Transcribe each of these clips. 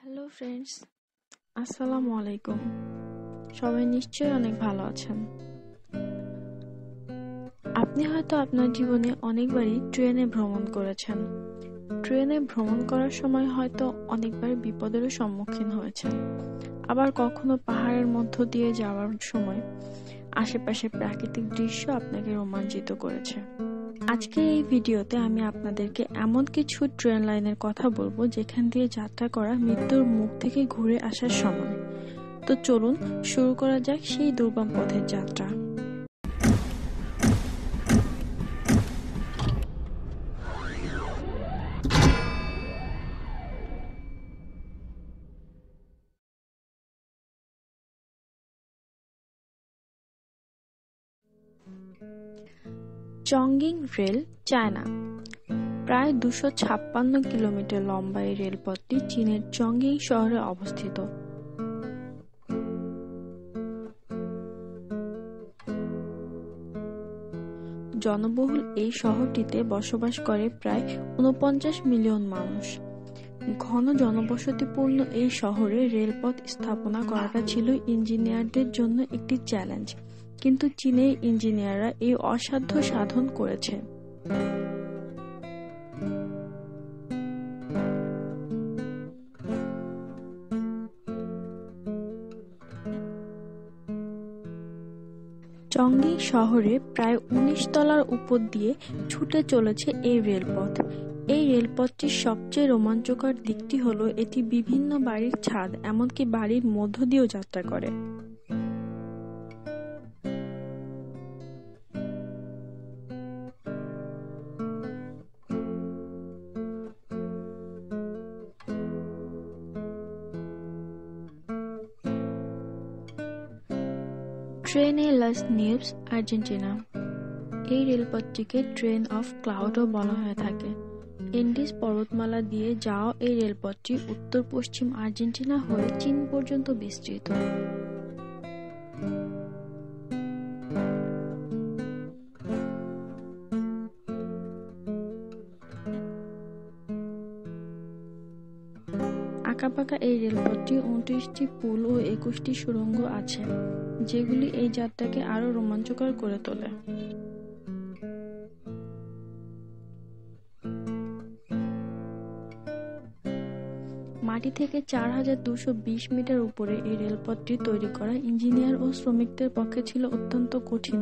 Hello friends, আসসালামু আলাইকুম। সবাই নিশ্চয়ই অনেক ভালো আছেন। আপনি হয়তো আপনার জীবনে অনেকবারই ট্রেনে ভ্রমণ করেছেন। ট্রেনে ভ্রমণ করার সময় হয়তো অনেকবার বিপদেরও সম্মুখীন হয়েছেন। আবার কখনো পাহাড়ের মধ্য দিয়ে যাওয়ার সময় আশেপাশে প্রাকৃতিক দৃশ্য আপনাকে রোমাঞ্চিত করেছে। আজকের এই ভিডিওতে আমি আপনাদেরকে এমন কিছু ট্রেন লাইনের কথা বলবো যেখান দিয়ে যাত্রা করা মৃত্যুর মুখ থেকে ঘুরে আসার সমান। তো চলুন শুরু করা যাক সেই দুর্গম পথের যাত্রা। চংগিং রেল, চায়না। প্রায় 256 কিলোমিটার লম্বা এই রেলপথটি চীনের চংগিং শহরে অবস্থিত। জনবহুল এই শহরটিতে বসবাস করে প্রায় 49 মিলিয়ন মানুষ। ঘন জনবসতিপূর্ণ এই শহরে রেলপথ স্থাপনা করাটা ছিল ইঞ্জিনিয়ারদের জন্য একটি চ্যালেঞ্জ, কিন্তু চীনের ইঞ্জিনিয়াররা এই অসাধ্য সাধন করেছে। চংগিং শহরে প্রায় 19 তলার উপর দিয়ে ছুটে চলেছে এই রেলপথ। এই রেলপথটির সবচেয়ে রোমাঞ্চকর দিকটি হলো এটি বিভিন্ন বাড়ির ছাদ, এমনকি বাড়ির মধ্য দিয়েও যাত্রা করে। ট্রেনে লাস নিউবস, আর্জেন্টিনা। এই রেলপথটিকে ট্রেন অফ ক্লাউডও বলা হয়ে থাকে। এন্ডিজ পর্বতমালা দিয়ে যাওয়া এই রেলপথটি উত্তর পশ্চিম আর্জেন্টিনা হয়ে চীন পর্যন্ত বিস্তৃত। আঁকাবাঁকা এই রেলপথটি 29টি পুল ও 21টি সুড়ঙ্গ আছে, যেগুলি এই যাত্রাকে আরো রোমাঞ্চকর করে তোলে। মাটি থেকে 4220 মিটার উপরে এই রেলপথটি তৈরি করা ইঞ্জিনিয়ার ও শ্রমিকদের পক্ষে ছিল অত্যন্ত কঠিন।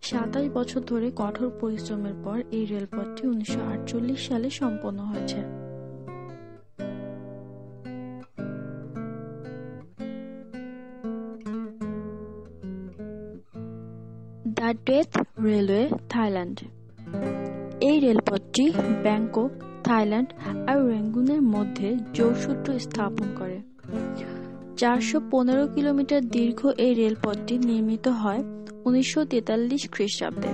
27 বছর ধরে কঠোর পরিশ্রমের পর এই রেলপথটি 1948 সালে সম্পন্ন হয়েছে। The death railway, Thailand. এই রেলপথটি ব্যাংকক, থাইল্যান্ড আর রেঙ্গুনের মধ্যে যোগসূত্র স্থাপন করে। 415 কিলোমিটার দীর্ঘ এই রেলপথটি নির্মিত হয় 1943 খ্রিস্টাব্দে।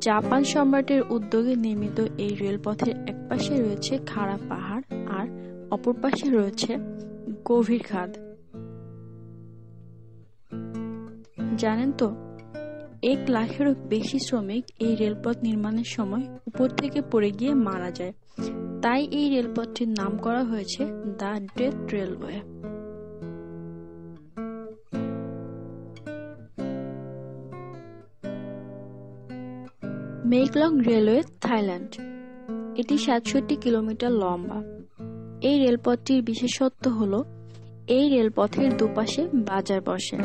জাপান সম্রাটের উদ্যোগে নির্মিত এই রেলপথের একপাশে রয়েছে খাড়া পাহাড় আর অপর পাশে রয়েছে গভীর খাদ। জানেন তো, 1 লাখেরও বেশি শ্রমিক এই রেলপথ নির্মাণের সময় উপর থেকে পড়ে গিয়ে মারা যায়। তাই এই রেলপথটির নাম করা হয়েছে the death railway. Maeklong railway, Thailand. এটি 67 কিলোমিটার লম্বা। এই রেলপথটির বিশেষত্ব হলো এই রেলপথের দুপাশে বাজার বসে।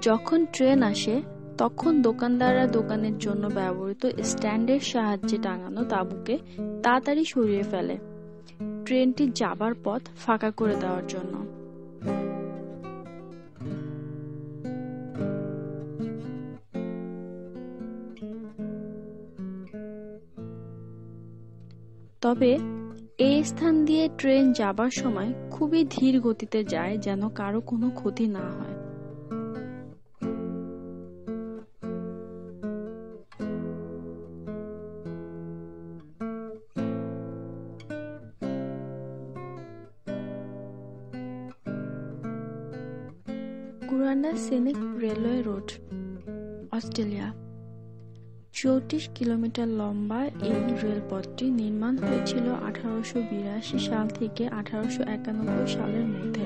যখন ট্রেন আসে তখন দোকানদাররা দোকানের জন্য ব্যবহৃত স্ট্যান্ডের সাহায্যে টাঙানো তাঁবুকে তাড়াতাড়ি সরিয়ে ফেলে, ট্রেনটি যাবার পথ ফাঁকা করে দেওয়ার জন্য। তবে এই স্থান দিয়ে ট্রেন যাবার সময় খুবই ধীর গতিতে যায়, যেন কারো কোনো ক্ষতি না হয়। কুরান্ডা স্চেনিক রেলওয়ে রুট, অস্ট্রেলিয়া। 34 কিলোমিটার লম্বা এই রেলপথটি নির্মাণ হয়েছিল 1882 সাল থেকে 1891 সালের মধ্যে।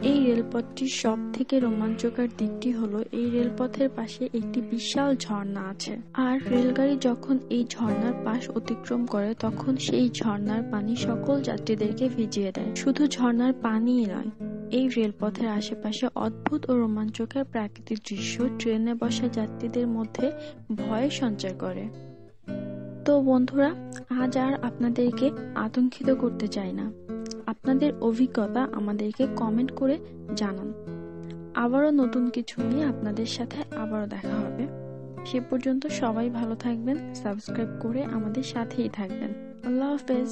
এই রেলপথটির সব থেকে রোমাঞ্চকর দিকটি হলো এই রেলপথের পাশে একটি বিশাল ঝর্ণা আছে, আর রেলগাড়ি যখন এই ঝর্ণার পাশ অতিক্রম করে তখন সেই ঝর্ণার পানি সকল যাত্রীদেরকে ভিজিয়ে দেয়। শুধু ঝর্ণার পানিই নয়, এই রেলপথের আশেপাশে অদ্ভুত ও রোমাঞ্চকর প্রাকৃতিক দৃশ্য ট্রেনে বসা যাত্রীদের মধ্যে ভয় সঞ্চার করে। তো বন্ধুরা, আজ আর আপনাদেরকে আতঙ্কিত করতে চাই না। আপনাদের অভিজ্ঞতা আমাদেরকে কমেন্ট করে জানান। আবারও নতুন কিছু নিয়ে আপনাদের সাথে আবারও দেখা হবে। সে পর্যন্ত সবাই ভালো থাকবেন, সাবস্ক্রাইব করে আমাদের সাথেই থাকবেন। আল্লাহ হাফেজ।